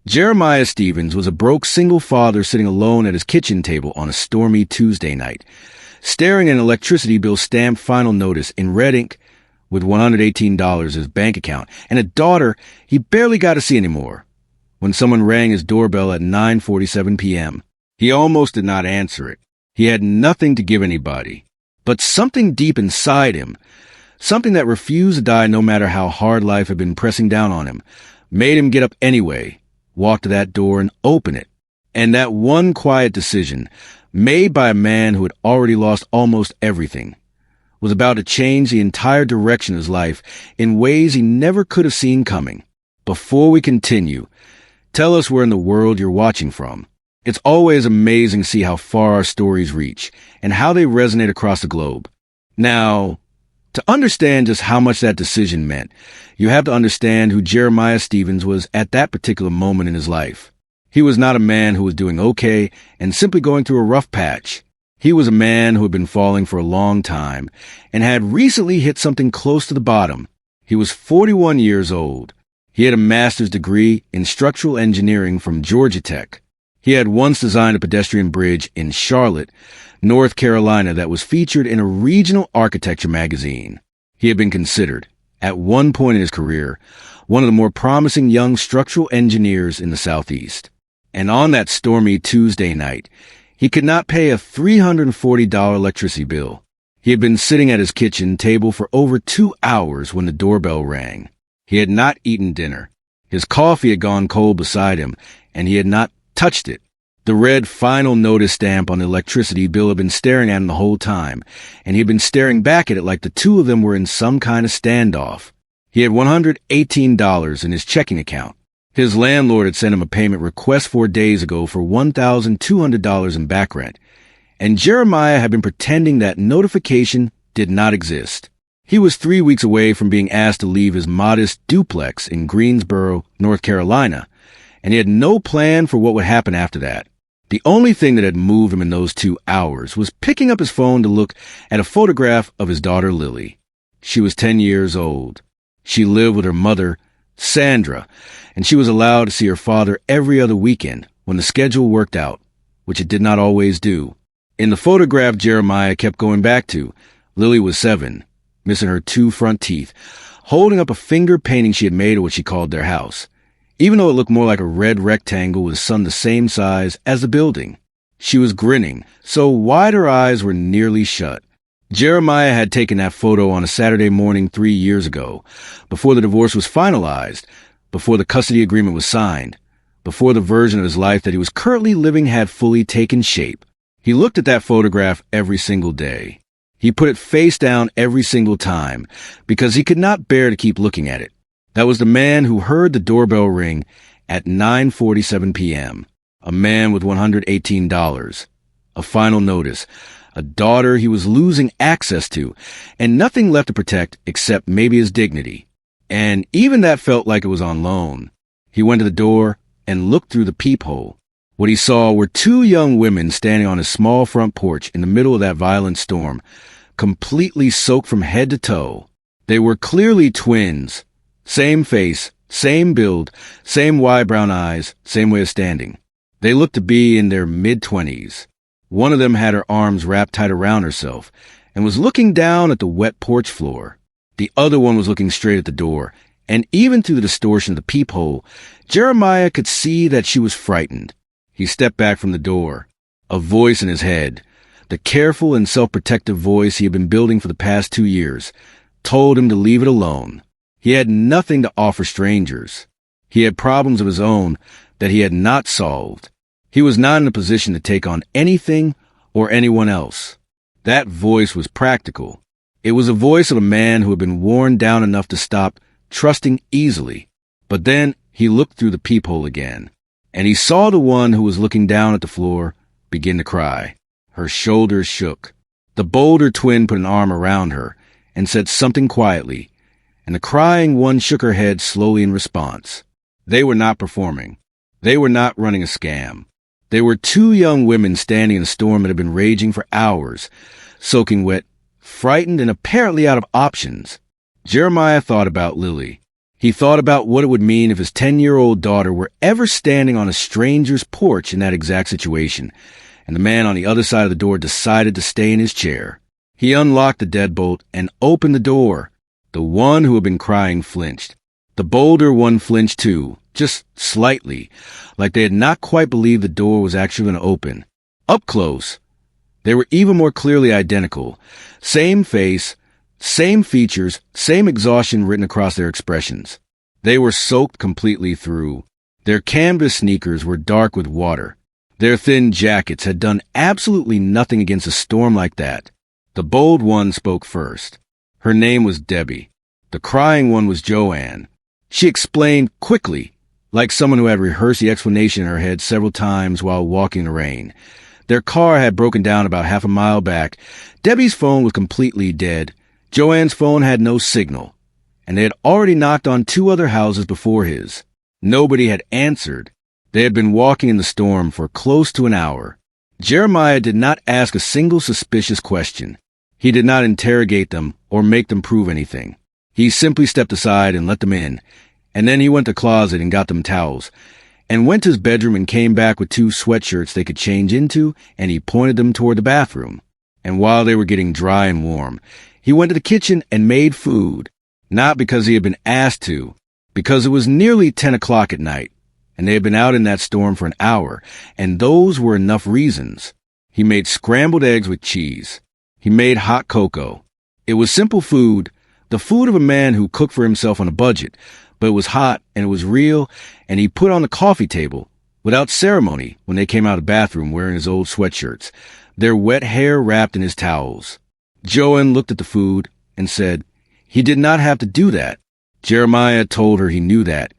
Jeremiah Stevens was a broke single father sitting alone at his kitchen table on a stormy Tuesday night, staring at an electricity bill stamped final notice in red ink with $118 in his bank account and a daughter he barely got to see anymore. When someone rang his doorbell at 9:47 p.m., he almost did not answer it. He had nothing to give anybody. But something deep inside him, something that refused to die no matter how hard life had been pressing down on him, made him get up anyway, walk to that door and open it. And that one quiet decision, made by a man who had already lost almost everything, was about to change the entire direction of his life in ways he never could have seen coming. Before we continue, tell us where in the world you're watching from. It's always amazing to see how far our stories reach and how they resonate across the globe. Now, to understand just how much that decision meant, you have to understand who Jeremiah Stevens was at that particular moment in his life. He was not a man who was doing okay and simply going through a rough patch. He was a man who had been falling for a long time and had recently hit something close to the bottom. He was 41 years old. He had a master's degree in structural engineering from Georgia Tech. He had once designed a pedestrian bridge in Charlotte, North Carolina that was featured in a regional architecture magazine. He had been considered, at one point in his career, one of the more promising young structural engineers in the Southeast. And on that stormy Tuesday night, he could not pay a $340 electricity bill. He had been sitting at his kitchen table for over 2 hours when the doorbell rang. He had not eaten dinner. His coffee had gone cold beside him, and he had not touched it. The red final notice stamp on the electricity bill had been staring at him the whole time, and he had been staring back at it like the two of them were in some kind of standoff. He had $118 in his checking account. His landlord had sent him a payment request 4 days ago for $1,200 in back rent, and Jeremiah had been pretending that notification did not exist. He was 3 weeks away from being asked to leave his modest duplex in Greensboro, North Carolina, and he had no plan for what would happen after that. The only thing that had moved him in those 2 hours was picking up his phone to look at a photograph of his daughter Lily. She was 10 years old. She lived with her mother, Sandra, and she was allowed to see her father every other weekend when the schedule worked out, which it did not always do. In the photograph Jeremiah kept going back to, Lily was 7, missing her 2 front teeth, holding up a finger painting she had made of what she called their house, even though it looked more like a red rectangle with a sun the same size as the building. She was grinning, so wide her eyes were nearly shut. Jeremiah had taken that photo on a Saturday morning 3 years ago, before the divorce was finalized, before the custody agreement was signed, before the version of his life that he was currently living had fully taken shape. He looked at that photograph every single day. He put it face down every single time, because he could not bear to keep looking at it. That was the man who heard the doorbell ring at 9:47 p.m., a man with $118, a final notice, a daughter he was losing access to, and nothing left to protect except maybe his dignity. And even that felt like it was on loan. He went to the door and looked through the peephole. What he saw were 2 young women standing on his small front porch in the middle of that violent storm, completely soaked from head to toe. They were clearly twins. Same face, same build, same wide brown eyes, same way of standing. They looked to be in their mid-20s. One of them had her arms wrapped tight around herself and was looking down at the wet porch floor. The other one was looking straight at the door, and even through the distortion of the peephole, Jeremiah could see that she was frightened. He stepped back from the door. A voice in his head, the careful and self-protective voice he had been building for the past 2 years, told him to leave it alone. He had nothing to offer strangers. He had problems of his own that he had not solved. He was not in a position to take on anything or anyone else. That voice was practical. It was a voice of a man who had been worn down enough to stop trusting easily. But then he looked through the peephole again, and he saw the one who was looking down at the floor begin to cry. Her shoulders shook. The bolder twin put an arm around her and said something quietly, and the crying one shook her head slowly in response. They were not performing. They were not running a scam. They were 2 young women standing in a storm that had been raging for hours, soaking wet, frightened, and apparently out of options. Jeremiah thought about Lily. He thought about what it would mean if his 10-year-old daughter were ever standing on a stranger's porch in that exact situation, and the man on the other side of the door decided to stay in his chair. He unlocked the deadbolt and opened the door. The one who had been crying flinched. The bolder one flinched too, just slightly, like they had not quite believed the door was actually going to open. Up close, they were even more clearly identical. Same face, same features, same exhaustion written across their expressions. They were soaked completely through. Their canvas sneakers were dark with water. Their thin jackets had done absolutely nothing against a storm like that. The bold one spoke first. Her name was Debbie. The crying one was Joanne. She explained quickly, like someone who had rehearsed the explanation in her head several times while walking in the rain. Their car had broken down about half a mile back. Debbie's phone was completely dead. Joanne's phone had no signal, and they had already knocked on 2 other houses before his. Nobody had answered. They had been walking in the storm for close to an hour. Jeremiah did not ask a single suspicious question. He did not interrogate them or make them prove anything. He simply stepped aside and let them in, and then he went to the closet and got them towels, and went to his bedroom and came back with 2 sweatshirts they could change into, and he pointed them toward the bathroom. And while they were getting dry and warm, he went to the kitchen and made food, not because he had been asked to, because it was nearly 10 o'clock at night, and they had been out in that storm for an hour, and those were enough reasons. He made scrambled eggs with cheese. He made hot cocoa. It was simple food, the food of a man who cooked for himself on a budget, but it was hot and it was real, and he put on the coffee table, without ceremony, when they came out of the bathroom wearing his old sweatshirts, their wet hair wrapped in his towels. Joanne looked at the food and said, he did not have to do that. Jeremiah told her he knew that,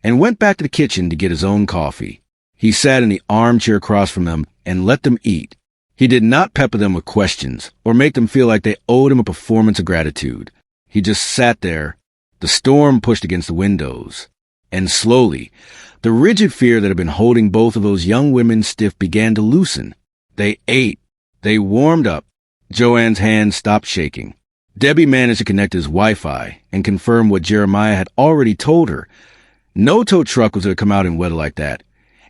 and went back to the kitchen to get his own coffee. He sat in the armchair across from them and let them eat. He did not pepper them with questions or make them feel like they owed him a performance of gratitude. He just sat there. The storm pushed against the windows. And slowly, the rigid fear that had been holding both of those young women stiff began to loosen. They ate. They warmed up. Joanne's hands stopped shaking. Debbie managed to connect his Wi-Fi and confirm what Jeremiah had already told her. No tow truck was going to come out in weather like that,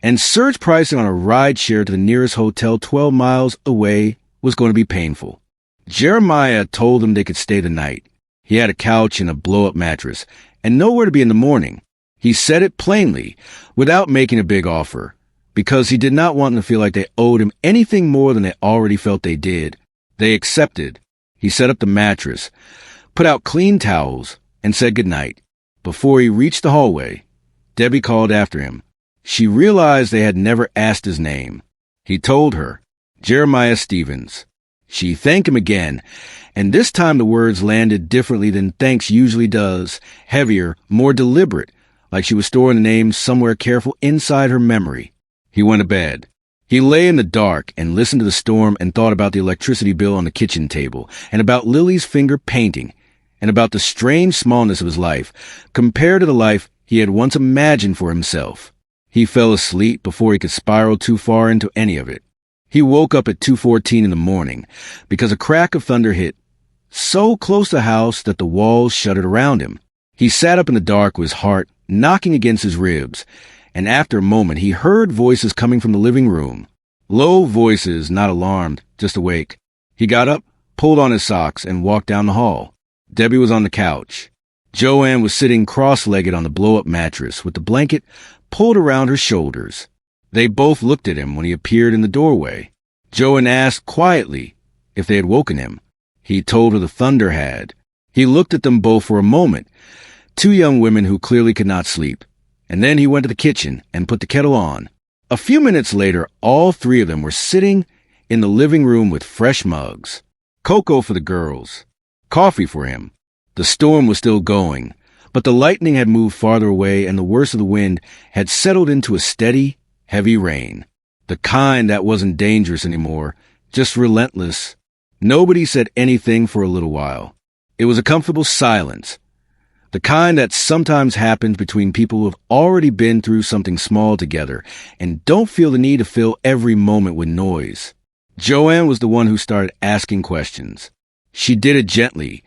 and surge pricing on a ride share to the nearest hotel 12 miles away was going to be painful. Jeremiah told them they could stay the night. He had a couch and a blow-up mattress, and nowhere to be in the morning. He said it plainly, without making a big offer, because he did not want them to feel like they owed him anything more than they already felt they did. They accepted. He set up the mattress, put out clean towels, and said goodnight. Before he reached the hallway, Debbie called after him. She realized they had never asked his name. He told her, Jeremiah Stevens. She thanked him again, and this time the words landed differently than thanks usually does, heavier, more deliberate, like she was storing the name somewhere careful inside her memory. He went to bed. He lay in the dark and listened to the storm and thought about the electricity bill on the kitchen table, and about Lily's finger painting, and about the strange smallness of his life, compared to the life he had once imagined for himself. He fell asleep before he could spiral too far into any of it. He woke up at 2:14 in the morning, because a crack of thunder hit, so close to the house that the walls shuddered around him. He sat up in the dark with his heart knocking against his ribs, and after a moment he heard voices coming from the living room. Low voices, not alarmed, just awake. He got up, pulled on his socks, and walked down the hall. Debbie was on the couch. Joanne was sitting cross-legged on the blow-up mattress with the blanket pulled around her shoulders. They both looked at him when he appeared in the doorway. Joanne asked quietly if they had woken him. He told her the thunder had. He looked at them both for a moment, 2 young women who clearly could not sleep, and then he went to the kitchen and put the kettle on. A few minutes later, all 3 of them were sitting in the living room with fresh mugs. Cocoa for the girls. Coffee for him. The storm was still going, but the lightning had moved farther away and the worst of the wind had settled into a steady, heavy rain. The kind that wasn't dangerous anymore, just relentless. Nobody said anything for a little while. It was a comfortable silence. The kind that sometimes happens between people who have already been through something small together and don't feel the need to fill every moment with noise. Joanne was the one who started asking questions. She did it gently,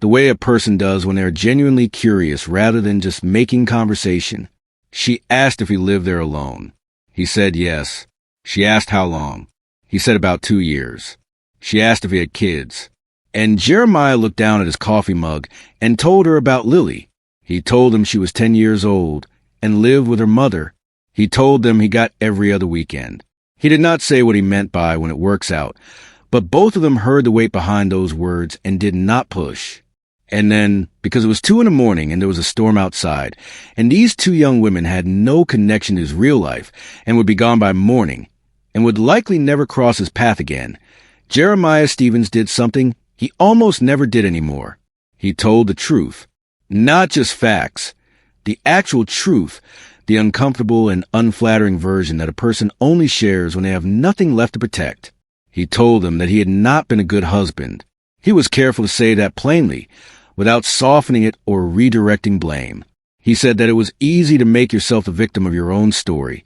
the way a person does when they're genuinely curious rather than just making conversation. She asked if he lived there alone. He said yes. She asked how long. He said about 2 years. She asked if he had kids. And Jeremiah looked down at his coffee mug and told her about Lily. He told them she was 10 years old and lived with her mother. He told them he got every other weekend. He did not say what he meant by when it works out, but both of them heard the weight behind those words and did not push. And then, because it was 2 a.m. and there was a storm outside, and these 2 young women had no connection to his real life and would be gone by morning and would likely never cross his path again, Jeremiah Stevens did something he almost never did anymore. He told the truth. Not just facts. The actual truth, the uncomfortable and unflattering version that a person only shares when they have nothing left to protect. He told them that he had not been a good husband. He was careful to say that plainly, without softening it or redirecting blame. He said that it was easy to make yourself the victim of your own story,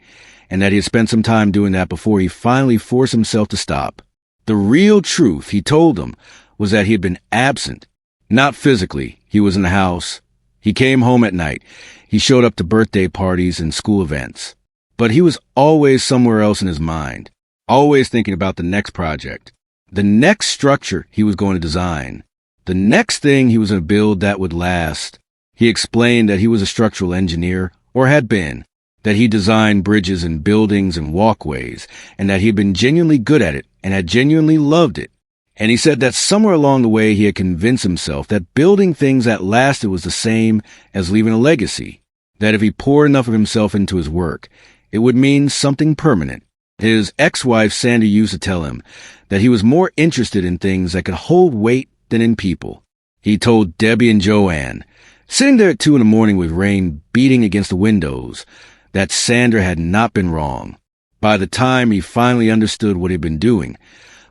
and that he had spent some time doing that before he finally forced himself to stop. The real truth, he told them, was that he had been absent. Not physically. He was in the house. He came home at night. He showed up to birthday parties and school events. But he was always somewhere else in his mind, always thinking about the next project, the next structure he was going to design, the next thing he was going to build that would last. He explained that he was a structural engineer, or had been, that he designed bridges and buildings and walkways, and that he had been genuinely good at it and had genuinely loved it. And he said that somewhere along the way he had convinced himself that building things that lasted was the same as leaving a legacy, that if he poured enough of himself into his work, it would mean something permanent. His ex-wife Sandy used to tell him that he was more interested in things that could hold weight than in people. He told Debbie and Joanne, sitting there at 2 a.m. with rain beating against the windows, that Sandra had not been wrong. By the time he finally understood what he'd been doing,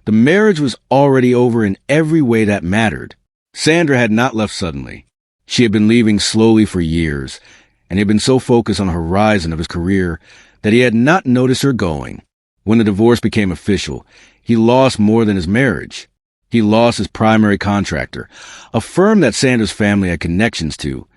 the marriage was already over in every way that mattered. Sandra had not left suddenly. She had been leaving slowly for years, and he had been so focused on the horizon of his career that he had not noticed her going. When the divorce became official, he lost more than his marriage. He lost his primary contractor, a firm that Sandra's family had connections to,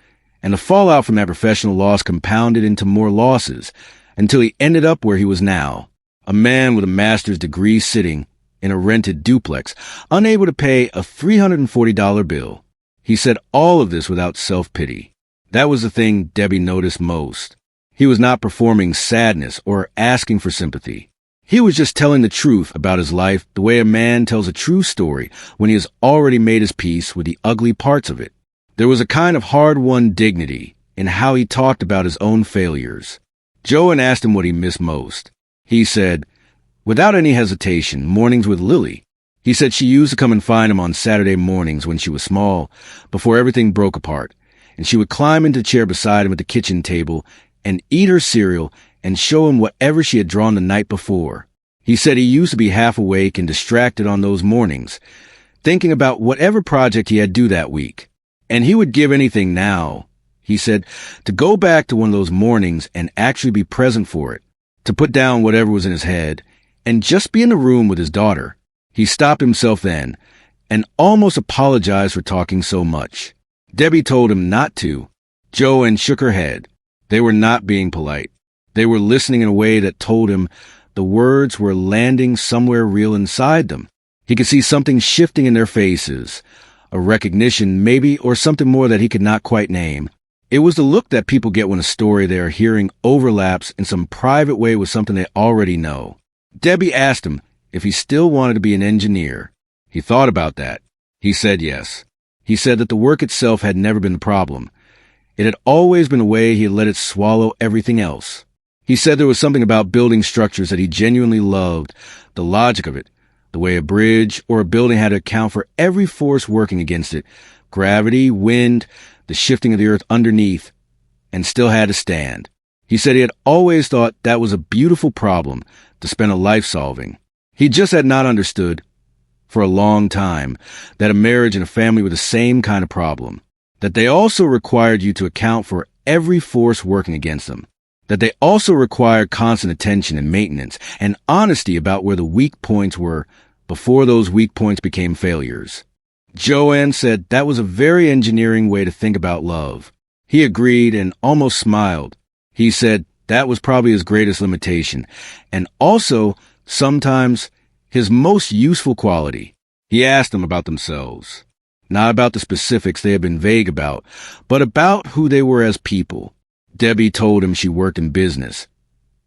and the fallout from that professional loss compounded into more losses until he ended up where he was now, a man with a master's degree sitting in a rented duplex, unable to pay a $340 bill. He said all of this without self-pity. That was the thing Debbie noticed most. He was not performing sadness or asking for sympathy. He was just telling the truth about his life the way a man tells a true story when he has already made his peace with the ugly parts of it. There was a kind of hard-won dignity in how he talked about his own failures. Joanne asked him what he missed most. He said, without any hesitation, mornings with Lily. He said she used to come and find him on Saturday mornings when she was small, before everything broke apart, and she would climb into the chair beside him at the kitchen table and eat her cereal and show him whatever she had drawn the night before. He said he used to be half awake and distracted on those mornings, thinking about whatever project he had due that week. And he would give anything now, he said, to go back to one of those mornings and actually be present for it, to put down whatever was in his head, and just be in the room with his daughter. He stopped himself then and almost apologized for talking so much. Debbie told him not to. Joanne shook her head. They were not being polite. They were listening in a way that told him the words were landing somewhere real inside them. He could see something shifting in their faces, a recognition maybe, or something more that he could not quite name. It was the look that people get when a story they are hearing overlaps in some private way with something they already know. Debbie asked him if he still wanted to be an engineer. He thought about that. He said yes. He said that the work itself had never been the problem. It had always been the way he had let it swallow everything else. He said there was something about building structures that he genuinely loved, the logic of it, the way a bridge or a building had to account for every force working against it, gravity, wind, the shifting of the earth underneath, and still had to stand. He said he had always thought that was a beautiful problem to spend a life solving. He just had not understood, for a long time, that a marriage and a family were the same kind of problem, that they also required you to account for every force working against them, that they also required constant attention and maintenance and honesty about where the weak points were before those weak points became failures. Joanne said that was a very engineering way to think about love. He agreed and almost smiled. He said that was probably his greatest limitation, and also, sometimes, his most useful quality. He asked them about themselves. Not about the specifics they had been vague about, but about who they were as people. Debbie told him she worked in business.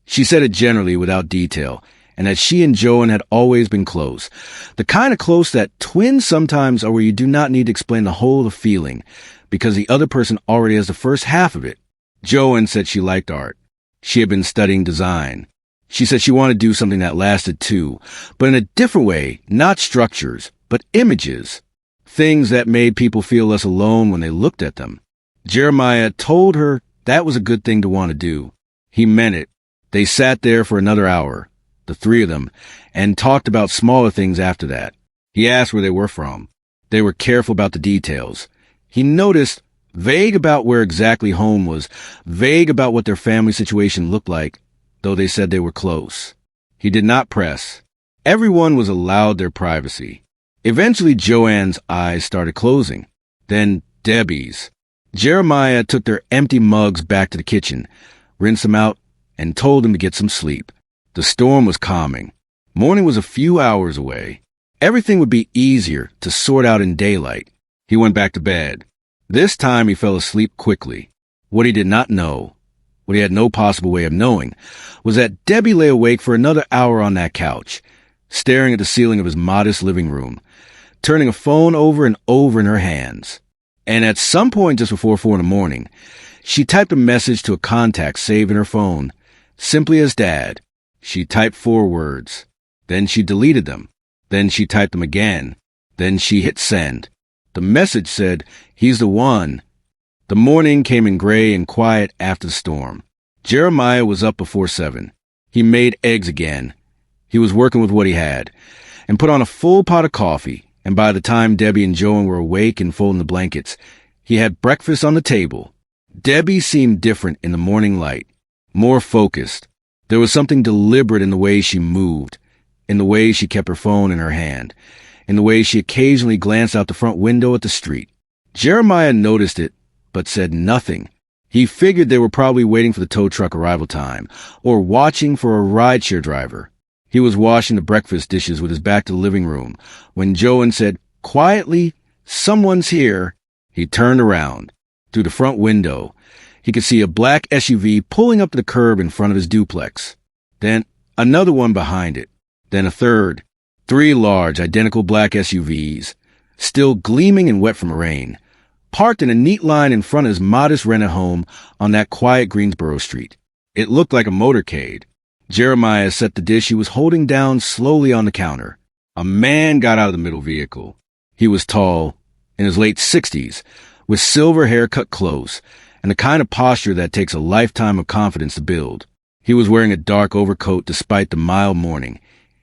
She said it generally without detail, and that she and Joanne had always been close. The kind of close that twins sometimes are, where you do not need to explain the whole of the feeling, because the other person already has the first half of it. Joanne said she liked art. She had been studying design. She said she wanted to do something that lasted too, but in a different way, not structures, but images. Things that made people feel less alone when they looked at them. Jeremiah told her that was a good thing to want to do. He meant it. They sat there for another hour, the three of them, and talked about smaller things after that. He asked where they were from. They were careful about the details. He noticed, vague about where exactly home was, vague about what their family situation looked like, though they said they were close. He did not press. Everyone was allowed their privacy. Eventually, Joanne's eyes started closing. Then Debbie's. Jeremiah took their empty mugs back to the kitchen, rinsed them out, and told them to get some sleep. The storm was calming. Morning was a few hours away. Everything would be easier to sort out in daylight. He went back to bed. This time he fell asleep quickly. What he did not know, what he had no possible way of knowing, was that Debbie lay awake for another hour on that couch, staring at the ceiling of his modest living room, turning a phone over and over in her hands. And at some point just before 4 a.m, she typed a message to a contact saved in her phone, simply as Dad. She typed 4 words. Then she deleted them. Then she typed them again. Then she hit send. The message said, "He's the one." The morning came in gray and quiet after the storm. Jeremiah was up before 7. He made eggs again. He was working with what he had, and put on a full pot of coffee, and by the time Debbie and Joan were awake and folding the blankets, he had breakfast on the table. Debbie seemed different in the morning light, more focused. There was something deliberate in the way she moved, in the way she kept her phone in her hand, in the way she occasionally glanced out the front window at the street. Jeremiah noticed it, but said nothing. He figured they were probably waiting for the tow truck arrival time, or watching for a rideshare driver. He was washing the breakfast dishes with his back to the living room when Joan said, quietly, "Someone's here." He turned around. Through the front window, he could see a black SUV pulling up to the curb in front of his duplex. Then another one behind it. Then a third. 3 large, identical black SUVs, still gleaming and wet from rain, parked in a neat line in front of his modest rented home on that quiet Greensboro street. It looked like a motorcade. Jeremiah set the dish he was holding down slowly on the counter. A man got out of the middle vehicle. He was tall, in his late 60s, with silver hair cut close, and the kind of posture that takes a lifetime of confidence to build. He was wearing a dark overcoat despite the mild morning,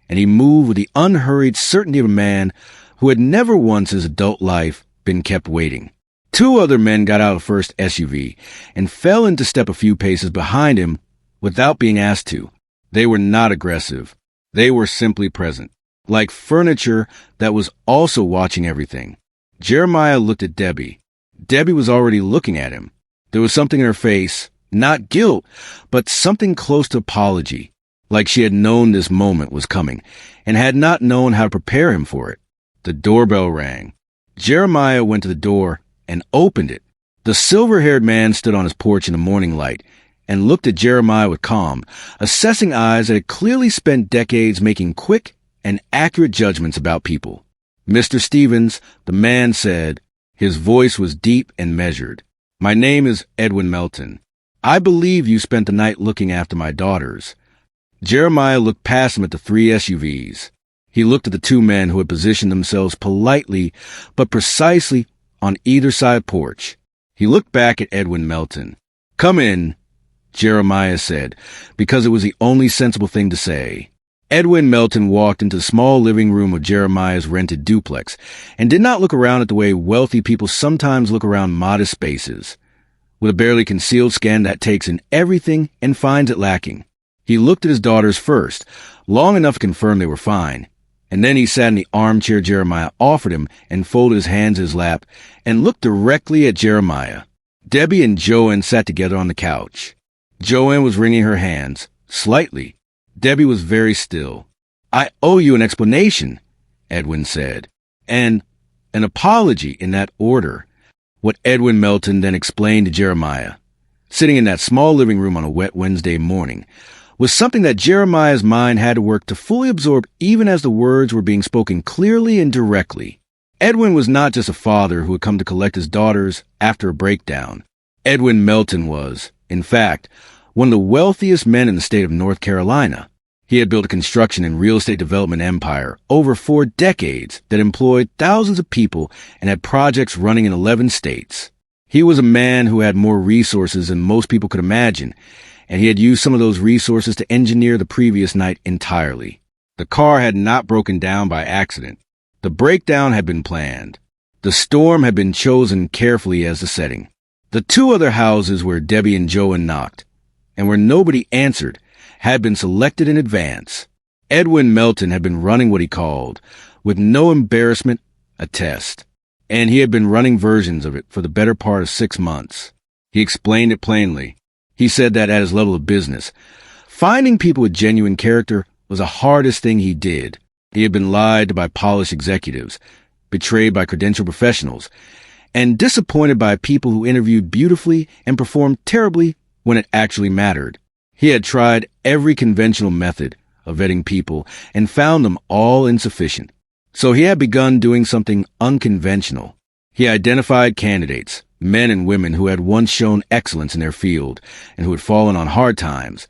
and he moved with the unhurried certainty of a man who had never once in his adult life been kept waiting. 2 other men got out of the first SUV and fell in to step a few paces behind him without being asked to. They were not aggressive. They were simply present, like furniture that was also watching everything. Jeremiah looked at Debbie. Debbie was already looking at him. There was something in her face, not guilt, but something close to apology, like she had known this moment was coming and had not known how to prepare him for it. The doorbell rang. Jeremiah went to the door and opened it. The silver-haired man stood on his porch in the morning light and looked at Jeremiah with calm, assessing eyes that had clearly spent decades making quick and accurate judgments about people. "Mr. Stevens," the man said. His voice was deep and measured. "My name is Edwin Melton. I believe you spent the night looking after my daughters." Jeremiah looked past him at the 3 SUVs. He looked at the 2 men who had positioned themselves politely but precisely on either side porch. He looked back at Edwin Melton. "Come in," Jeremiah said, because it was the only sensible thing to say. Edwin Melton walked into the small living room of Jeremiah's rented duplex and did not look around at the way wealthy people sometimes look around modest spaces, with a barely concealed scan that takes in everything and finds it lacking. He looked at his daughters first, long enough to confirm they were fine, And then he sat in the armchair Jeremiah offered him and folded his hands in his lap and looked directly at Jeremiah. Debbie and Joanne sat together on the couch. Joanne was wringing her hands, slightly. Debbie was very still. "I owe you an explanation," Edwin said. "And an apology in that order." What Edwin Melton then explained to Jeremiah, sitting in that small living room on a wet Wednesday morning, was something that Jeremiah's mind had to work to fully absorb even as the words were being spoken clearly and directly. Edwin was not just a father who had come to collect his daughters after a breakdown. Edwin Melton was, in fact, one of the wealthiest men in the state of North Carolina. He had built a construction and real estate development empire over 4 decades that employed thousands of people and had projects running in 11 states. He was a man who had more resources than most people could imagine, and he had used some of those resources to engineer the previous night entirely. The car had not broken down by accident. The breakdown had been planned. The storm had been chosen carefully as the setting. The 2 other houses where Debbie and Joanne knocked, and where nobody answered, had been selected in advance. Edwin Melton had been running what he called, with no embarrassment, a test. And he had been running versions of it for the better part of 6 months. He explained it plainly. He said that at his level of business, finding people with genuine character was the hardest thing he did. He had been lied to by polished executives, betrayed by credentialed professionals, and disappointed by people who interviewed beautifully and performed terribly when it actually mattered. He had tried every conventional method of vetting people and found them all insufficient. So he had begun doing something unconventional. He identified candidates, men and women who had once shown excellence in their field and who had fallen on hard times,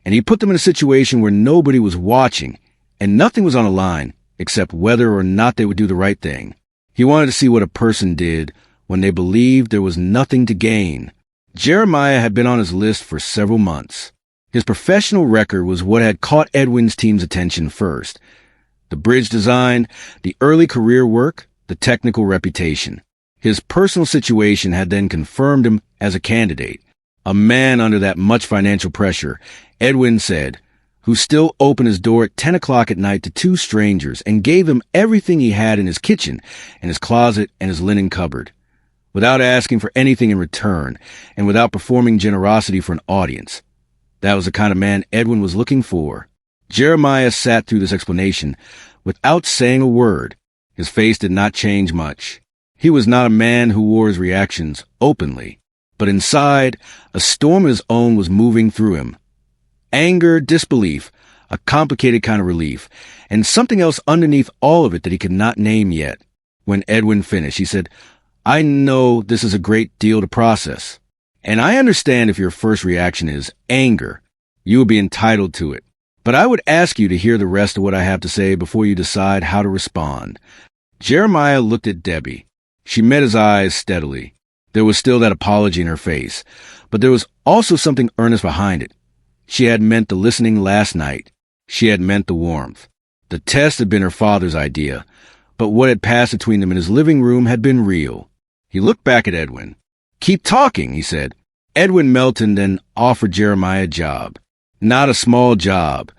and he put them in a situation where nobody was watching and nothing was on the line except whether or not they would do the right thing. He wanted to see what a person did when they believed there was nothing to gain. Jeremiah had been on his list for several months. His professional record was what had caught Edwin's team's attention first. The bridge design, the early career work, the technical reputation. His personal situation had then confirmed him as a candidate. A man under that much financial pressure, Edwin said, who still opened his door at 10 o'clock at night to 2 strangers and gave them everything he had in his kitchen and his closet and his linen cupboard, without asking for anything in return and without performing generosity for an audience. That was the kind of man Edwin was looking for. Jeremiah sat through this explanation without saying a word. His face did not change much. He was not a man who wore his reactions openly, but inside, a storm of his own was moving through him. Anger, disbelief, a complicated kind of relief, and something else underneath all of it that he could not name yet. When Edwin finished, he said, "I know this is a great deal to process, and I understand if your first reaction is anger. You will be entitled to it. But I would ask you to hear the rest of what I have to say before you decide how to respond." Jeremiah looked at Debbie. She met his eyes steadily. There was still that apology in her face, but there was also something earnest behind it. She had meant the listening last night. She had meant the warmth. The test had been her father's idea, but what had passed between them in his living room had been real. He looked back at Edwin. "Keep talking," he said. Edwin Melton then offered Jeremiah a job. Not a small job.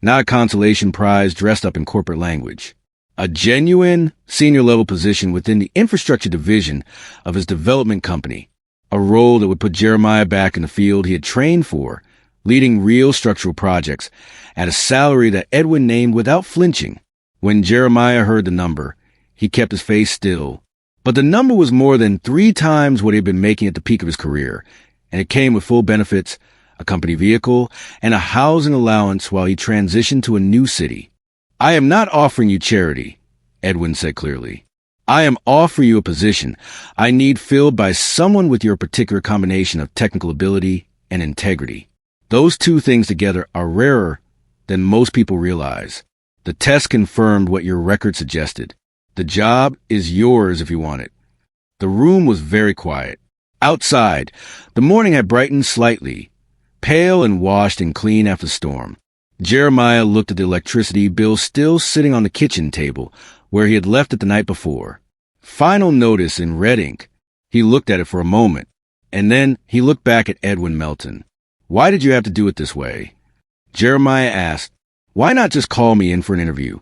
Not a consolation prize dressed up in corporate language. A genuine senior-level position within the infrastructure division of his development company. A role that would put Jeremiah back in the field he had trained for, leading real structural projects at a salary that Edwin named without flinching. When Jeremiah heard the number, he kept his face still. But the number was more than 3 times what he had been making at the peak of his career, and it came with full benefits, a company vehicle, and a housing allowance while he transitioned to a new city. "I am not offering you charity," Edwin said clearly. "I am offering you a position I need filled by someone with your particular combination of technical ability and integrity. Those 2 things together are rarer than most people realize. The test confirmed what your record suggested. The job is yours if you want it." The room was very quiet. Outside, the morning had brightened slightly, pale and washed and clean after the storm. Jeremiah looked at the electricity bill still sitting on the kitchen table where he had left it the night before. Final notice in red ink. He looked at it for a moment, and then he looked back at Edwin Melton. "Why did you have to do it this way?" Jeremiah asked, "Why not just call me in for an interview?"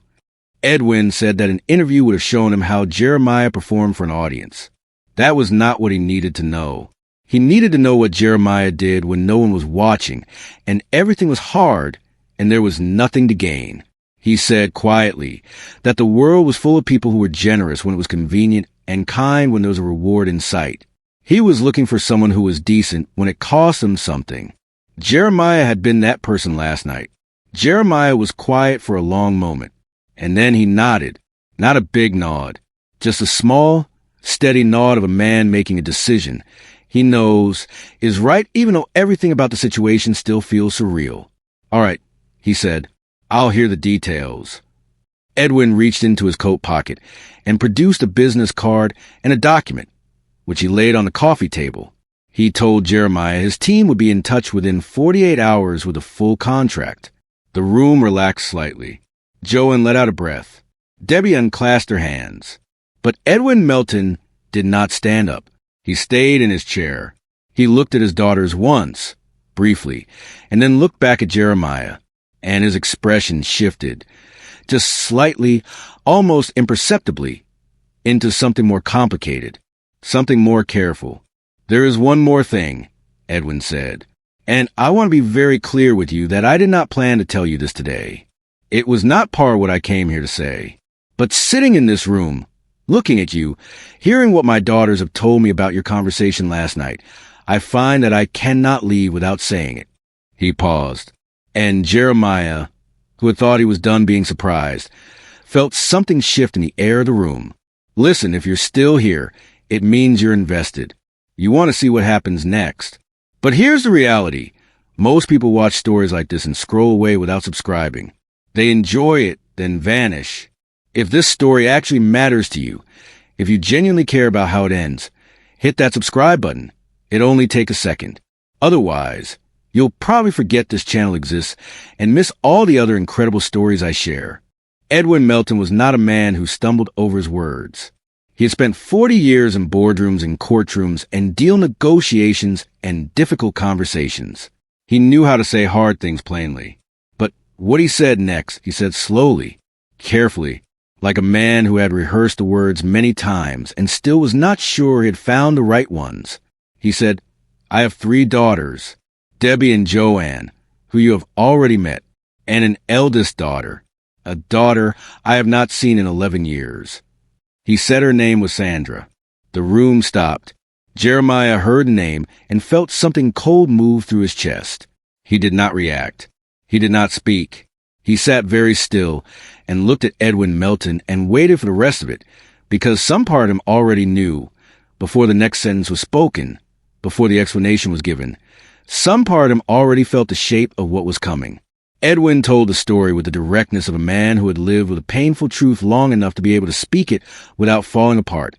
Edwin said that an interview would have shown him how Jeremiah performed for an audience. That was not what he needed to know. He needed to know what Jeremiah did when no one was watching, and everything was hard, and there was nothing to gain. He said quietly that the world was full of people who were generous when it was convenient and kind when there was a reward in sight. He was looking for someone who was decent when it cost him something. Jeremiah had been that person last night. Jeremiah was quiet for a long moment, and then he nodded. Not a big nod, just a small, steady nod of a man making a decision he knows is right even though everything about the situation still feels surreal. "All right," he said. "I'll hear the details." Edwin reached into his coat pocket and produced a business card and a document, which he laid on the coffee table. He told Jeremiah his team would be in touch within 48 hours with a full contract. The room relaxed slightly. Joanne let out a breath. Debbie unclasped her hands. But Edwin Melton did not stand up. He stayed in his chair. He looked at his daughters once, briefly, and then looked back at Jeremiah, and his expression shifted, just slightly, almost imperceptibly, into something more complicated, something more careful. "There is one more thing," Edwin said, "and I want to be very clear with you that I did not plan to tell you this today. It was not part of what I came here to say. But sitting in this room, looking at you, hearing what my daughters have told me about your conversation last night, I find that I cannot leave without saying it." He paused, and Jeremiah, who had thought he was done being surprised, felt something shift in the air of the room. "Listen, if you're still here, it means you're invested. You want to see what happens next. But here's the reality. Most people watch stories like this and scroll away without subscribing. They enjoy it, then vanish. If this story actually matters to you, if you genuinely care about how it ends, hit that subscribe button. It only takes a second. Otherwise, you'll probably forget this channel exists and miss all the other incredible stories I share. Edwin Melton was not a man who stumbled over his words. He had spent 40 years in boardrooms and courtrooms and deal negotiations and difficult conversations. He knew how to say hard things plainly. But what he said next, he said slowly, carefully, like a man who had rehearsed the words many times and still was not sure he had found the right ones. He said, "I have 3 daughters, Debbie and Joanne, who you have already met, and an eldest daughter, a daughter I have not seen in 11 years. He said her name was Sandra. The room stopped. Jeremiah heard the name and felt something cold move through his chest. He did not react. He did not speak. He sat very still and looked at Edwin Melton and waited for the rest of it, because some part of him already knew, before the next sentence was spoken, before the explanation was given. Some part of him already felt the shape of what was coming. Edwin told the story with the directness of a man who had lived with a painful truth long enough to be able to speak it without falling apart,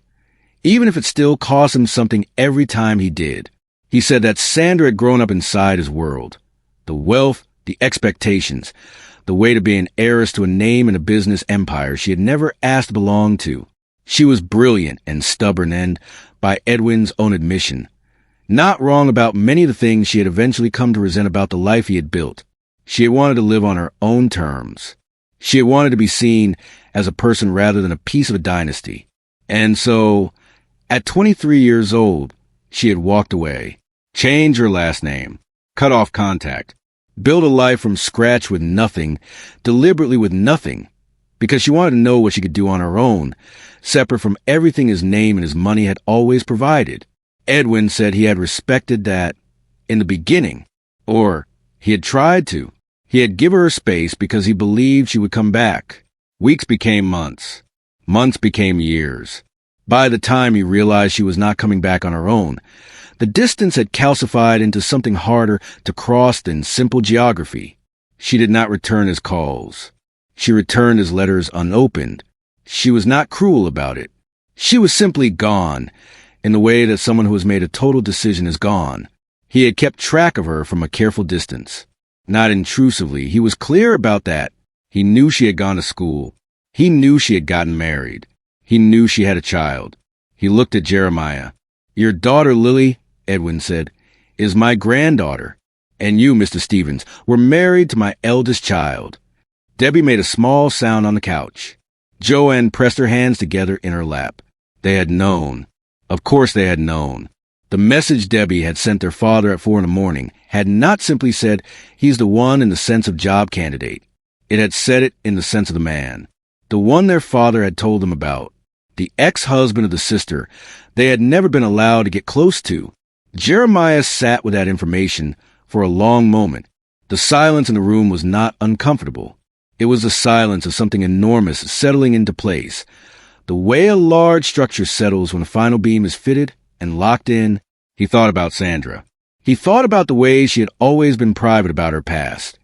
even if it still cost him something every time he did. He said that Sandra had grown up inside his world. The wealth, the expectations, the way to be an heiress to a name and a business empire she had never asked to belong to. She was brilliant and stubborn and, by Edwin's own admission, not wrong about many of the things she had eventually come to resent about the life he had built. She had wanted to live on her own terms. She had wanted to be seen as a person rather than a piece of a dynasty. And so, at 23 years old, she had walked away, changed her last name, cut off contact, built a life from scratch with nothing, deliberately with nothing, because she wanted to know what she could do on her own, separate from everything his name and his money had always provided. Edwin said he had respected that in the beginning, or he had tried to. He had given her space because he believed she would come back. Weeks became months. Months became years. By the time he realized she was not coming back on her own, the distance had calcified into something harder to cross than simple geography. She did not return his calls. She returned his letters unopened. She was not cruel about it. She was simply gone, in the way that someone who has made a total decision is gone. He had kept track of her from a careful distance. Not intrusively, he was clear about that. He knew she had gone to school. He knew she had gotten married. He knew she had a child. He looked at Jeremiah. "Your daughter, Lily," Edwin said, "is my granddaughter. And you, Mr. Stevens, were married to my eldest child." Debbie made a small sound on the couch. Joanne pressed her hands together in her lap. They had known. Of course they had known. The message Debbie had sent their father at 4 a.m. had not simply said, "He's the one," in the sense of job candidate. It had said it in the sense of the man. The one their father had told them about. The ex-husband of the sister they had never been allowed to get close to. Jeremiah sat with that information for a long moment. The silence in the room was not uncomfortable. It was the silence of something enormous settling into place. The way a large structure settles when a final beam is fitted and locked in. He thought about Sandra. He thought about the ways she had always been private about her past.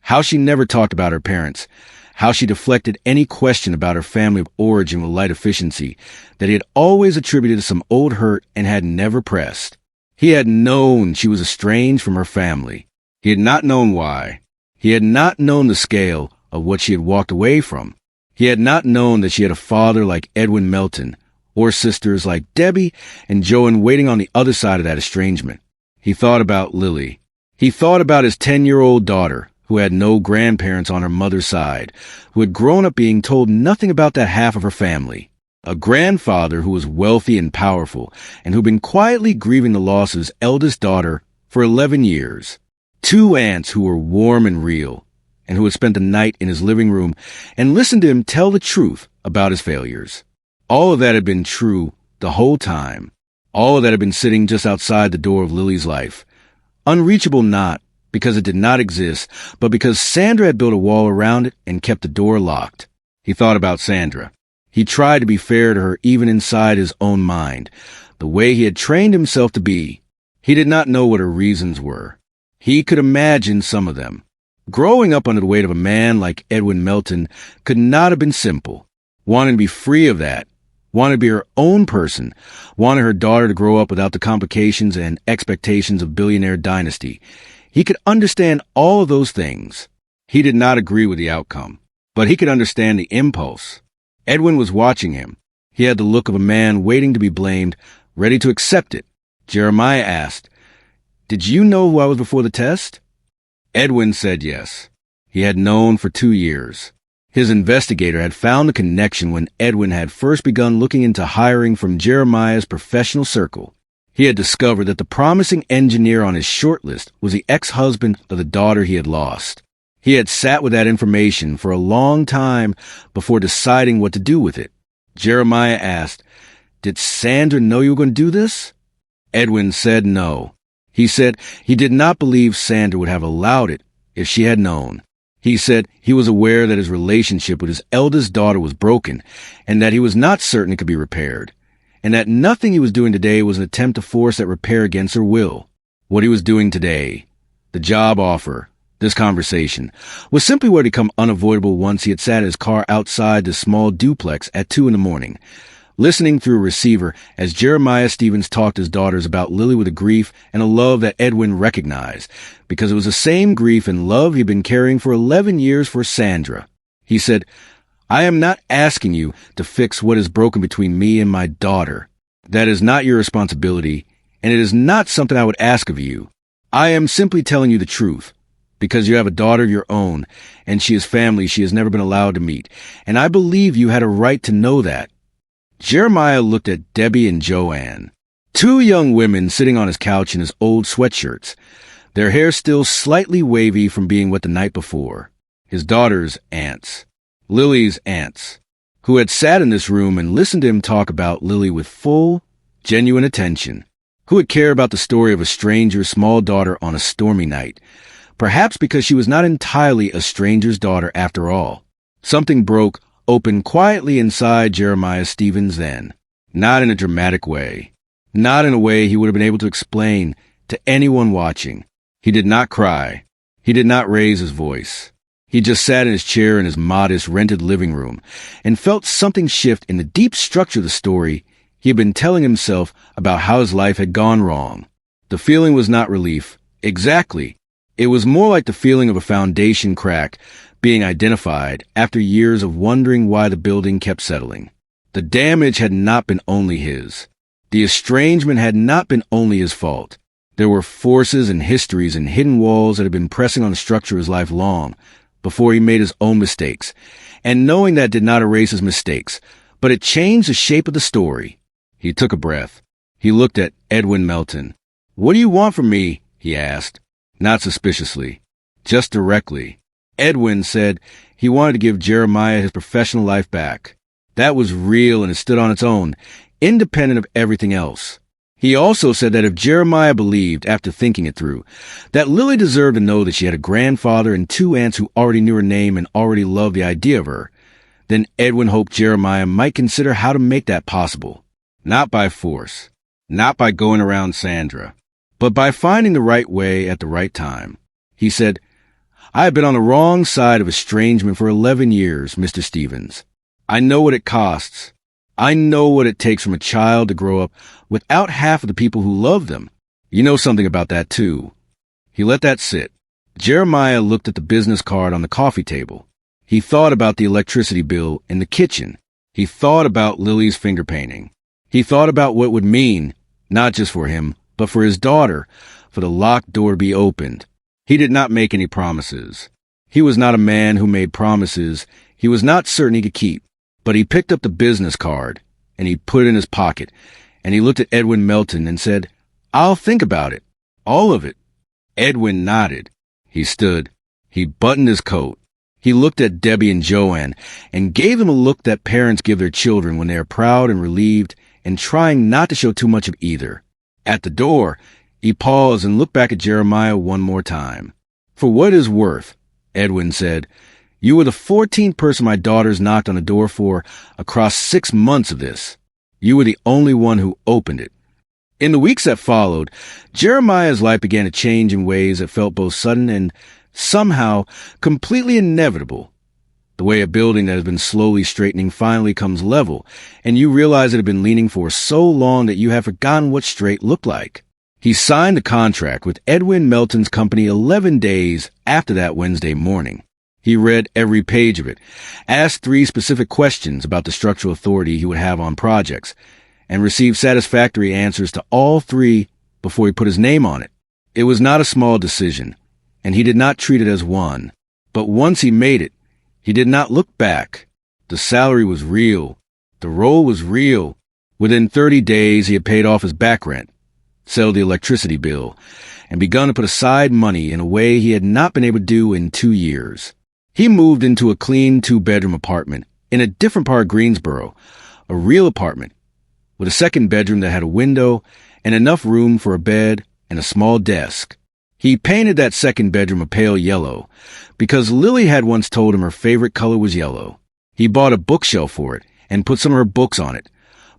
How she never talked about her parents. How she deflected any question about her family of origin with light efficiency that he had always attributed to some old hurt and had never pressed. He had known she was estranged from her family. He had not known why. He had not known the scale of what she had walked away from. He had not known that she had a father like Edwin Melton, or sisters like Debbie and Joan waiting on the other side of that estrangement. He thought about Lily. He thought about his 10-year-old daughter, who had no grandparents on her mother's side, who had grown up being told nothing about that half of her family. A grandfather who was wealthy and powerful, and who'd been quietly grieving the loss of his eldest daughter for 11 years. 2 aunts who were warm and real, and who had spent the night in his living room and listened to him tell the truth about his failures. All of that had been true the whole time. All of that had been sitting just outside the door of Lily's life. Unreachable not because it did not exist, but because Sandra had built a wall around it and kept the door locked. He thought about Sandra. He tried to be fair to her even inside his own mind, the way he had trained himself to be. He did not know what her reasons were. He could imagine some of them. Growing up under the weight of a man like Edwin Melton could not have been simple. Wanting to be free of that, wanted to be her own person, wanted her daughter to grow up without the complications and expectations of Billionaire dynasty. He could understand all of those things. He did not agree with the outcome, but he could understand the impulse. Edwin was watching him. He had the look of a man waiting to be blamed, ready to accept it. Jeremiah asked, "Did you know who I was before the test?" Edwin said yes. He had known for 2 years. His investigator had found the connection when Edwin had first begun looking into hiring from Jeremiah's professional circle. He had discovered that the promising engineer on his shortlist was the ex-husband of the daughter he had lost. He had sat with that information for a long time before deciding what to do with it. Jeremiah asked, "Did Sandra know you were going to do this?" Edwin said no. He said he did not believe Sandra would have allowed it if she had known. He said he was aware that his relationship with his eldest daughter was broken and that he was not certain it could be repaired, and that nothing he was doing today was an attempt to force that repair against her will. What he was doing today, the job offer, this conversation, was simply what had become unavoidable once he had sat in his car outside the small duplex at 2 a.m, listening through a receiver as Jeremiah Stevens talked to his daughters about Lily with a grief and a love that Edwin recognized, because it was the same grief and love he'd been carrying for 11 years for Sandra. He said, "I am not asking you to fix what is broken between me and my daughter. That is not your responsibility, and it is not something I would ask of you. I am simply telling you the truth, because you have a daughter of your own, and she is family she has never been allowed to meet, and I believe you had a right to know that." Jeremiah looked at Debbie and Joanne, 2 young women sitting on his couch in his old sweatshirts, their hair still slightly wavy from being wet the night before. His daughter's aunts, Lily's aunts, who had sat in this room and listened to him talk about Lily with full, genuine attention, who would care about the story of a stranger's small daughter on a stormy night, perhaps because she was not entirely a stranger's daughter after all. Something broke open quietly inside Jeremiah Stevens then, not in a dramatic way, not in a way he would have been able to explain to anyone watching. He did not cry. He did not raise his voice. He just sat in his chair in his modest, rented living room and felt something shift in the deep structure of the story he had been telling himself about how his life had gone wrong. The feeling was not relief. Exactly. It was more like the feeling of a foundation crack being identified after years of wondering why the building kept settling. The damage had not been only his. The estrangement had not been only his fault. There were forces and histories and hidden walls that had been pressing on the structure of his life long before he made his own mistakes, And knowing that did not erase his mistakes, but it changed the shape of the story. He took a breath. He looked at Edwin Melton. "What do you want from me?" he asked. Not suspiciously, just directly. Edwin said he wanted to give Jeremiah his professional life back. That was real and it stood on its own, independent of everything else. He also said that if Jeremiah believed, after thinking it through, that Lily deserved to know that she had a grandfather and 2 aunts who already knew her name and already loved the idea of her, then Edwin hoped Jeremiah might consider how to make that possible. Not by force, not by going around Sandra, but by finding the right way at the right time. He said, "I have been on the wrong side of estrangement for 11 years, Mr. Stevens. I know what it costs. I know what it takes from a child to grow up without half of the people who love them. You know something about that, too." He let that sit. Jeremiah looked at the business card on the coffee table. He thought about the electricity bill in the kitchen. He thought about Lily's finger painting. He thought about what it would mean, not just for him, but for his daughter, for the locked door to be opened. He did not make any promises. He was not a man who made promises he was not certain he could keep. But he picked up the business card, and he put it in his pocket, and he looked at Edwin Melton and said, "I'll think about it. All of it." Edwin nodded. He stood. He buttoned his coat. He looked at Debbie and Joanne and gave them a look that parents give their children when they are proud and relieved and trying not to show too much of either. At the door, he paused and looked back at Jeremiah one more time. "For what it is worth," Edwin said, "you were the 14th person my daughters knocked on the door for across 6 months of this. You were the only one who opened it." In the weeks that followed, Jeremiah's life began to change in ways that felt both sudden and, somehow, completely inevitable. The way a building that has been slowly straightening finally comes level, and you realize it had been leaning for so long that you have forgotten what straight looked like. He signed the contract with Edwin Melton's company 11 days after that Wednesday morning. He read every page of it, asked 3 specific questions about the structural authority he would have on projects, and received satisfactory answers to all 3 before he put his name on it. It was not a small decision, and he did not treat it as one. But once he made it, he did not look back. The salary was real. The role was real. Within 30 days, he had paid off his back rent, settled the electricity bill, and begun to put aside money in a way he had not been able to do in 2 years. He moved into a clean 2-bedroom apartment in a different part of Greensboro, a real apartment, with a 2nd bedroom that had a window and enough room for a bed and a small desk. He painted that 2nd bedroom a pale yellow because Lily had once told him her favorite color was yellow. He bought a bookshelf for it and put some of her books on it.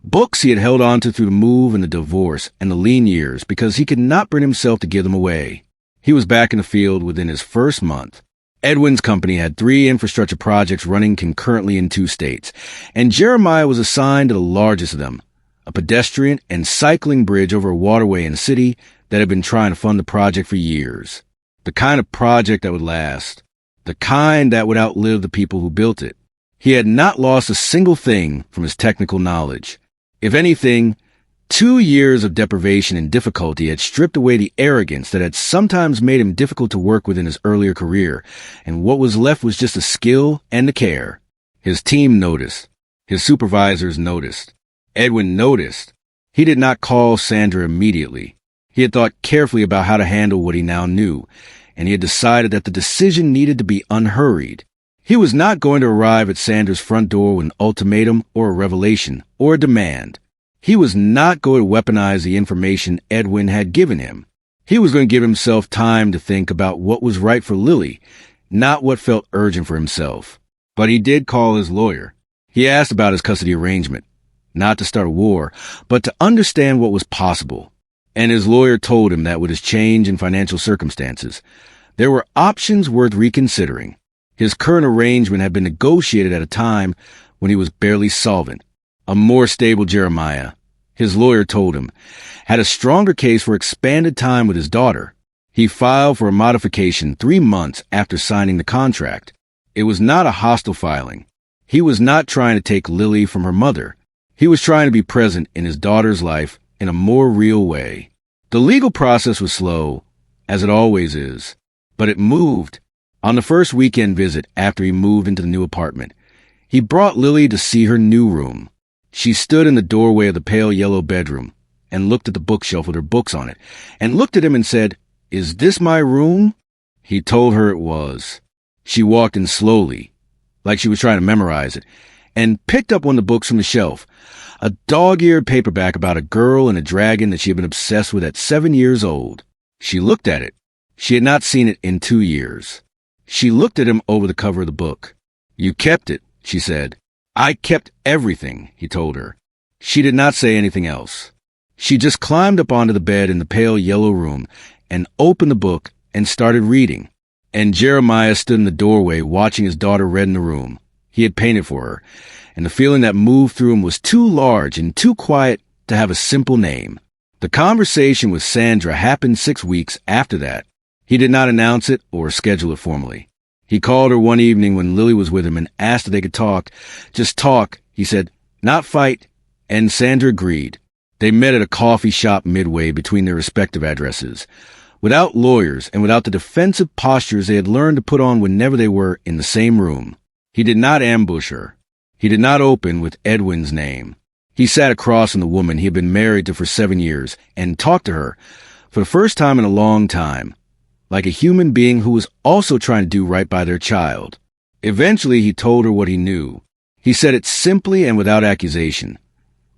Books he had held on to through the move and the divorce and the lean years because he could not bring himself to give them away. He was back in the field within his first month. Edwin's company had 3 infrastructure projects running concurrently in 2 states, and Jeremiah was assigned to the largest of them, a pedestrian and cycling bridge over a waterway in the city that had been trying to fund the project for years. The kind of project that would last. The kind that would outlive the people who built it. He had not lost a single thing from his technical knowledge. If anything, 2 years of deprivation and difficulty had stripped away the arrogance that had sometimes made him difficult to work with in his earlier career, and what was left was just the skill and the care. His team noticed. His supervisors noticed. Edwin noticed. He did not call Sandra immediately. He had thought carefully about how to handle what he now knew, and he had decided that the decision needed to be unhurried. He was not going to arrive at Sandra's front door with an ultimatum or a revelation or a demand. He was not going to weaponize the information Edwin had given him. He was going to give himself time to think about what was right for Lily, not what felt urgent for himself. But he did call his lawyer. He asked about his custody arrangement, not to start a war, but to understand what was possible. And his lawyer told him that with his change in financial circumstances, there were options worth reconsidering. His current arrangement had been negotiated at a time when he was barely solvent. A more stable Jeremiah, his lawyer told him, had a stronger case for expanded time with his daughter. He filed for a modification 3 months after signing the contract. It was not a hostile filing. He was not trying to take Lily from her mother. He was trying to be present in his daughter's life in a more real way. The legal process was slow, as it always is, but it moved. On the first weekend visit after he moved into the new apartment, He brought Lily to see her new room. She stood in the doorway of the pale yellow bedroom and looked at the bookshelf with her books on it, and looked at him and said, "Is this my room?" He told her it was. She walked in slowly, like she was trying to memorize it, and picked up one of the books from the shelf, a dog-eared paperback about a girl and a dragon that she had been obsessed with at 7 years old. She looked at it. She had not seen it in 2 years. She looked at him over the cover of the book. "You kept it," she said. "I kept everything," he told her. She did not say anything else. She just climbed up onto the bed in the pale yellow room and opened the book and started reading. And Jeremiah stood in the doorway watching his daughter read in the room he had painted for her, and the feeling that moved through him was too large and too quiet to have a simple name. The conversation with Sandra happened 6 weeks after that. He did not announce it or schedule it formally. He called her one evening when Lily was with him and asked if they could talk. "Just talk," he said, "not fight," and Sandra agreed. They met at a coffee shop midway between their respective addresses, without lawyers and without the defensive postures they had learned to put on whenever they were in the same room. He did not ambush her. He did not open with Edwin's name. He sat across from the woman he had been married to for 7 years and talked to her, for the first time in a long time, like a human being who was also trying to do right by their child. Eventually, he told her what he knew. He said it simply and without accusation,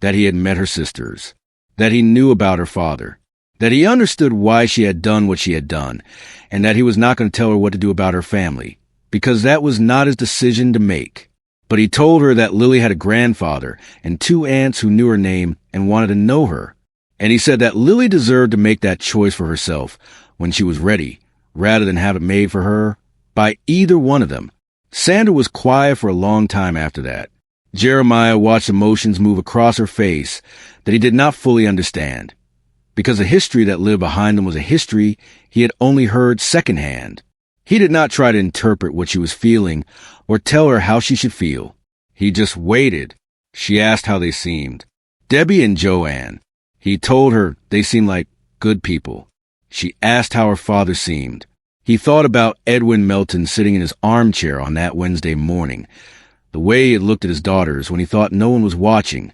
that he had met her sisters, that he knew about her father, that he understood why she had done what she had done, and that he was not going to tell her what to do about her family, because that was not his decision to make. But he told her that Lily had a grandfather and 2 aunts who knew her name and wanted to know her. And he said that Lily deserved to make that choice for herself when she was ready, rather than have it made for her by either one of them. Sandra was quiet for a long time after that. Jeremiah watched emotions move across her face that he did not fully understand, because the history that lived behind them was a history he had only heard secondhand. He did not try to interpret what she was feeling or tell her how she should feel. He just waited. She asked how they seemed. Debbie and Joanne. He told her they seemed like good people. She asked how her father seemed. He thought about Edwin Melton sitting in his armchair on that Wednesday morning, the way he had looked at his daughters when he thought no one was watching,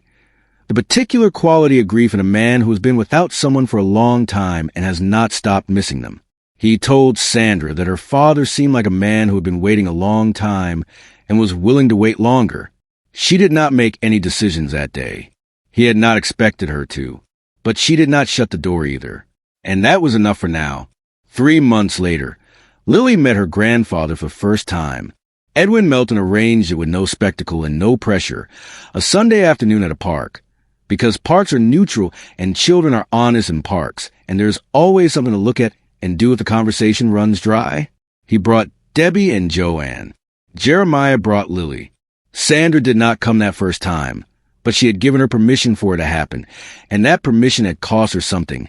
the particular quality of grief in a man who has been without someone for a long time and has not stopped missing them. He told Sandra that her father seemed like a man who had been waiting a long time and was willing to wait longer. She did not make any decisions that day. He had not expected her to, but she did not shut the door either. And that was enough for now. 3 months later, Lily met her grandfather for the first time. Edwin Melton arranged it with no spectacle and no pressure, a Sunday afternoon at a park, because parks are neutral and children are honest in parks, and there's always something to look at and do if the conversation runs dry. He brought Debbie and Joanne. Jeremiah brought Lily. Sandra did not come that first time, but she had given her permission for it to happen, and that permission had cost her something,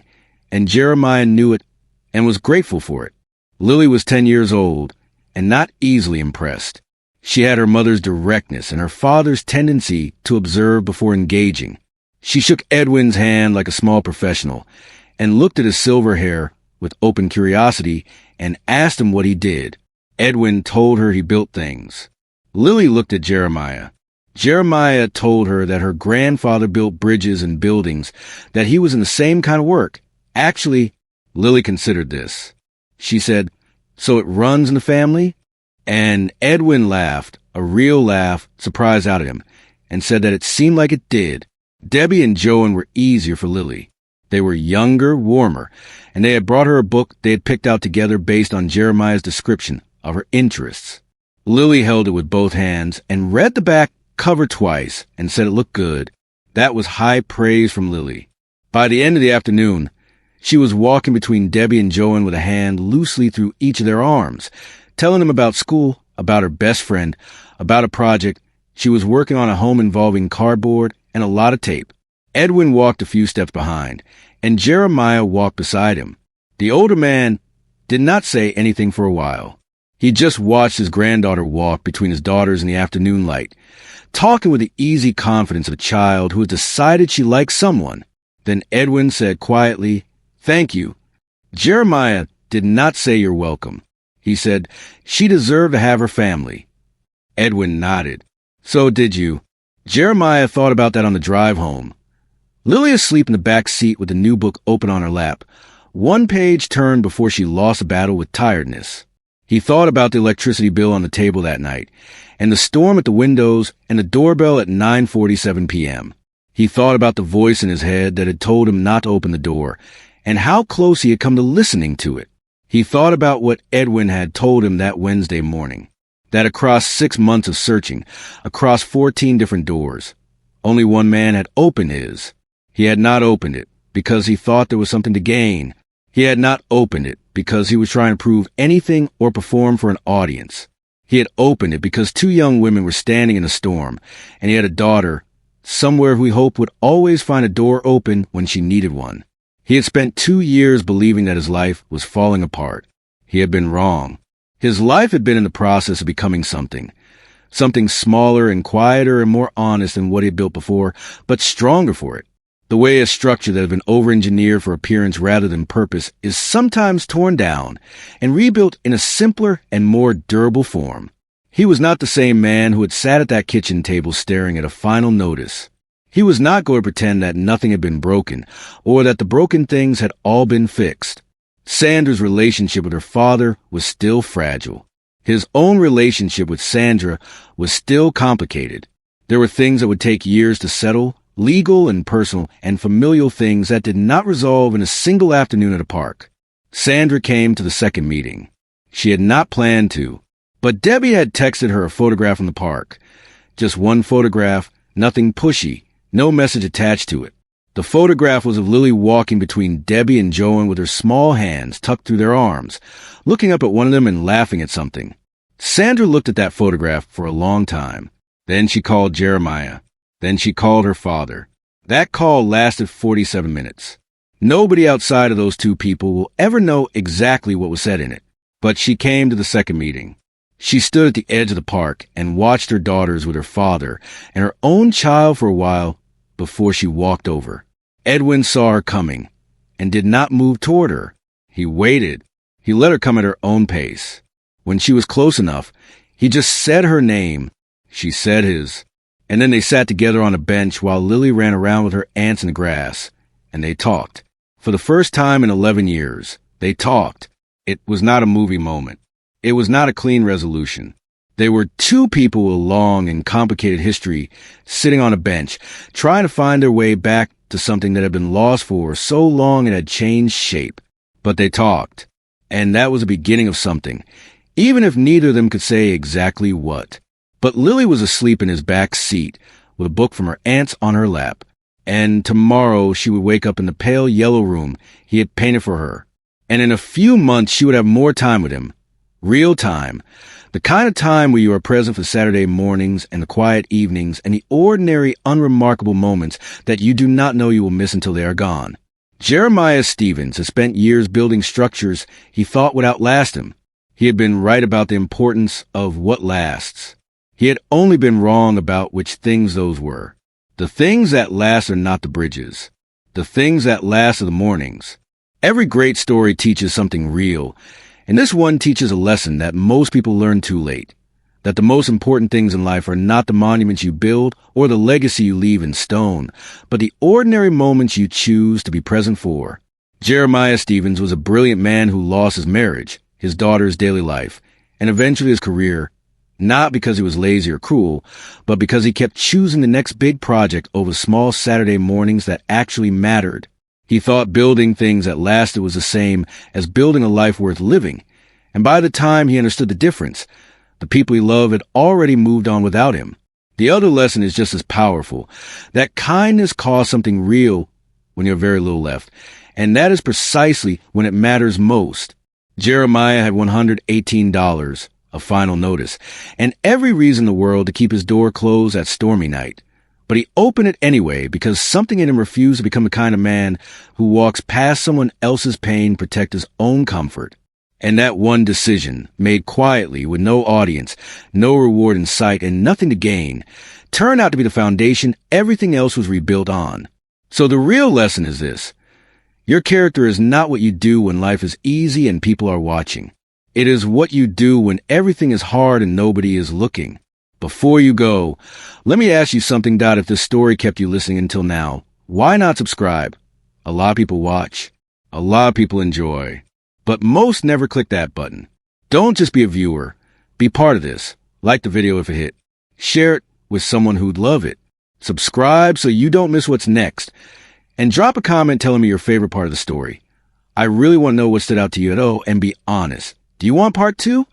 and Jeremiah knew it and was grateful for it. Lily was 10 years old and not easily impressed. She had her mother's directness and her father's tendency to observe before engaging. She shook Edwin's hand like a small professional and looked at his silver hair with open curiosity and asked him what he did. Edwin told her he built things. Lily looked at Jeremiah. Jeremiah told her that her grandfather built bridges and buildings, that he was in the same kind of work. Actually, Lily considered this. She said, "So it runs in the family?" And Edwin laughed, a real laugh, surprised out at him, and said that it seemed like it did. Debbie and Joan were easier for Lily. They were younger, warmer, and they had brought her a book they had picked out together based on Jeremiah's description of her interests. Lily held it with both hands and read the back cover twice and said it looked good. That was high praise from Lily. By the end of the afternoon, she was walking between Debbie and Joan with a hand loosely through each of their arms, telling them about school, about her best friend, about a project. She was working on a home involving cardboard and a lot of tape. Edwin walked a few steps behind, and Jeremiah walked beside him. The older man did not say anything for a while. He just watched his granddaughter walk between his daughters in the afternoon light, talking with the easy confidence of a child who has decided she likes someone. Then Edwin said quietly, "Thank you." Jeremiah did not say you're welcome. He said she deserved to have her family. Edwin nodded. So did you. Jeremiah thought about that on the drive home. Lily asleep in the back seat with the new book open on her lap. One page turned before she lost a battle with tiredness. He thought about the electricity bill on the table that night, and the storm at the windows, and the doorbell at 9:47 p.m. He thought about the voice in his head that had told him not to open the door, and how close he had come to listening to it. He thought about what Edwin had told him that Wednesday morning, that across 6 months of searching, across 14 different doors, only one man had opened his. He had not opened it because he thought there was something to gain. He had not opened it because he was trying to prove anything or perform for an audience. He had opened it because 2 young women were standing in a storm, and he had a daughter, somewhere who he hoped would always find a door open when she needed one. He had spent 2 years believing that his life was falling apart. He had been wrong. His life had been in the process of becoming something smaller and quieter and more honest than what he had built before, but stronger for it. The way a structure that had been over-engineered for appearance rather than purpose is sometimes torn down and rebuilt in a simpler and more durable form. He was not the same man who had sat at that kitchen table staring at a final notice. He was not going to pretend that nothing had been broken or that the broken things had all been fixed. Sandra's relationship with her father was still fragile. His own relationship with Sandra was still complicated. There were things that would take years to settle, legal and personal and familial things that did not resolve in a single afternoon at a park. Sandra came to the second meeting. She had not planned to, but Debbie had texted her a photograph from the park. Just one photograph, nothing pushy, no message attached to it. The photograph was of Lily walking between Debbie and Joan with her small hands tucked through their arms, looking up at one of them and laughing at something. Sandra looked at that photograph for a long time. Then she called Jeremiah. Then she called her father. That call lasted 47 minutes. Nobody outside of those 2 people will ever know exactly what was said in it. But she came to the second meeting. She stood at the edge of the park and watched her daughters with her father and her own child for a while before she walked over. Edwin saw her coming and did not move toward her. He waited. He let her come at her own pace. When she was close enough, he just said her name. She said his. And then they sat together on a bench while Lily ran around with her aunts in the grass, and they talked. For the first time in 11 years, they talked. It was not a movie moment. It was not a clean resolution. They were 2 people with a long and complicated history sitting on a bench, trying to find their way back to something that had been lost for so long it had changed shape. But they talked, and that was the beginning of something, even if neither of them could say exactly what. But Lily was asleep in his back seat with a book from her aunt's on her lap, and tomorrow she would wake up in the pale yellow room he had painted for her. And in a few months she would have more time with him. Real time. The kind of time where you are present for Saturday mornings and the quiet evenings and the ordinary, unremarkable moments that you do not know you will miss until they are gone. Jeremiah Stevens had spent years building structures he thought would outlast him. He had been right about the importance of what lasts. He had only been wrong about which things those were. The things that last are not the bridges. The things that last are the mornings. Every great story teaches something real, and this one teaches a lesson that most people learn too late. That the most important things in life are not the monuments you build or the legacy you leave in stone, but the ordinary moments you choose to be present for. Jeremiah Stevens was a brilliant man who lost his marriage, his daughter's daily life, and eventually his career, not because he was lazy or cruel, but because he kept choosing the next big project over small Saturday mornings that actually mattered. He thought building things that lasted was the same as building a life worth living, and by the time he understood the difference, the people he loved had already moved on without him. The other lesson is just as powerful, that kindness costs something real when you have very little left, and that is precisely when it matters most. Jeremiah had $118. A final notice, and every reason in the world to keep his door closed that stormy night. But he opened it anyway because something in him refused to become the kind of man who walks past someone else's pain to protect his own comfort. And that one decision, made quietly with no audience, no reward in sight, and nothing to gain, turned out to be the foundation everything else was rebuilt on. So the real lesson is this. Your character is not what you do when life is easy and people are watching. It is what you do when everything is hard and nobody is looking. Before you go, let me ask you something, Dot. If this story kept you listening until now, why not subscribe? A lot of people watch. A lot of people enjoy. But most never click that button. Don't just be a viewer. Be part of this. Like the video if it hit. Share it with someone who'd love it. Subscribe so you don't miss what's next. And drop a comment telling me your favorite part of the story. I really want to know what stood out to you and be honest. Do you want part 2?